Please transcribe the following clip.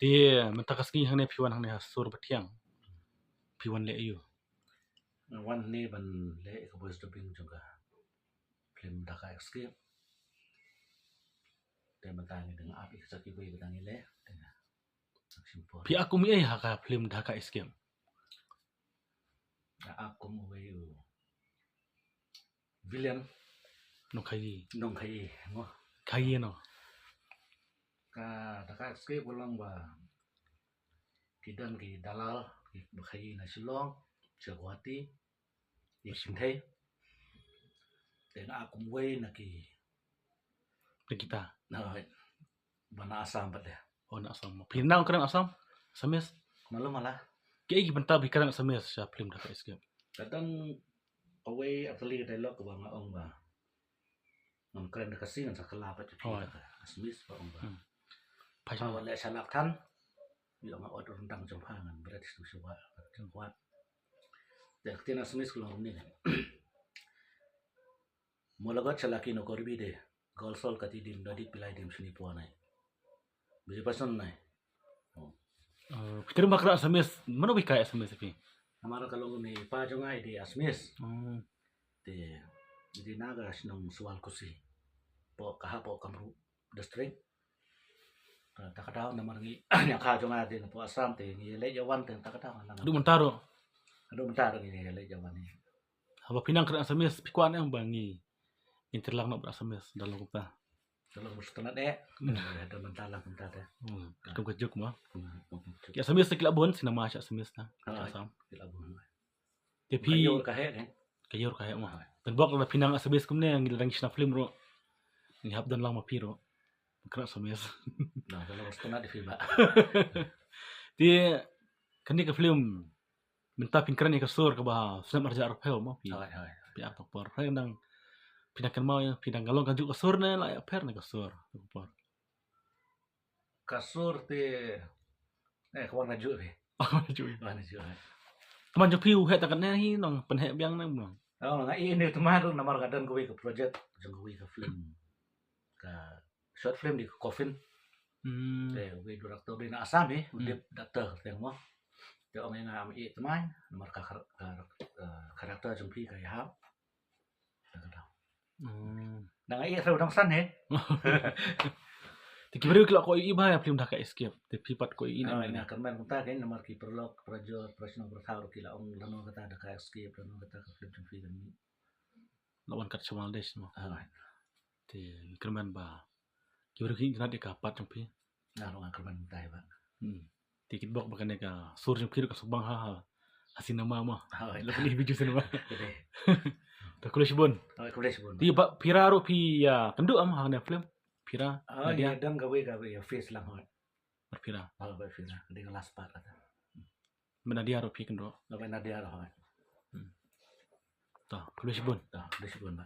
Dia mentakas ni hang ni piwan hang ni hasur betiang. Piwan le ayu. Wan ni ban le ka boys dubbing juga. Film Dhaka Escape. Dia mentangi dengan api kesaki boy mentangi le dengan simpul. Pi aku mi ai haka film Dhaka Escape. Aku mau bayu William No kai. nong kai ngo Kai no. ka Dhaka Escape ulang ba kidan ki dalal ki bakai na Shillong Guwahati di Sindai dan aku mau na ki Kita. na bana Assam pada Oh nak Assam. Pinang kerang Assam. Samis. malu malah Kai benta bi kerang Samis sa film Dhaka Escape. kadang away atli dialog ba nga ong ba ng kren kasi ng sakala pa ti asmis pa ong ba Pai pa wala salak kan yo nga order ndang jompangan berarti su suwa jengwat dek tina asmis ko ni mulagot salaki no korbi de golsol kati dim dadi pilai dim sini puanai biji pason nai Pikir bakra Samis. Mana bi kai Samis pi? amara kalau ni pa jongai di asmis de di naga sinong sual kusi po kahapo kamru district takadaw na marangi nya ka jonga din po Assam te ni le jawan te takadaw na Du mentaro. ado mentar ni le jawan ni Haba pinang kerang Samis pikuan yang bangi. Interlang nak Samis dalam kupa. kalau mustana de ada mentala mentar de Kau kejuk mah. Ya Samis sekila bon sinama asya Samis na. Ah. Assam. kila bu Tapi kayo ka he ne kayor kaya mah. Terbak la pinang Samis kumne yang gilang kisna film ro. Ni habdan lang mapiro. Kerang Samis. nah kalau mustana di filma Dia kan ni ke film minta pingkran ni ke sur ke bah snap arja arpel mah pi. hai hai Pi apa por. Hai nang pinakan mau yang pinang galong kan juga sur na la per na ke sur. Por. kasur te kawan raju be Oh cuy. kawan raju Teman jo piu het takan ni nang penhe biang nang bang. oh nga ini teman namar kadan ko ke project jeng ko ke film ka short film di coffin we director di Assam dia doctor yang mo dia orang yang ngambil teman nomor karakter jumpi kayak hal nah ngai itu orang san Tiki baru kalau kau iba ya film Dhaka Escape. Tapi pat kau ini. nah kan main kita kan nomor ki prolog project personal bertahu kila orang lalu kata Dhaka Escape lalu kata film jumpi kan Lawan kat Bangladesh mah. ah Ti kerman ba. Kibaru ki nanti kapat jumpi. nah orang kerman kita ba Tikit bok bakan ka sur jumpi ka subang ha. Hasin nama mah. ah Lebih biju sana mah. gede Tak kuliah bun. oh kuliah sebun Ti ba pira ro pi ya kendu am hang film. Pira. oh dia dan gawe face lang hot Berpira. oh gawe face di kelas 4 kata Mana dia ro pi kendu. gawe nadia hot Tak kuliah bun. dah sebun ba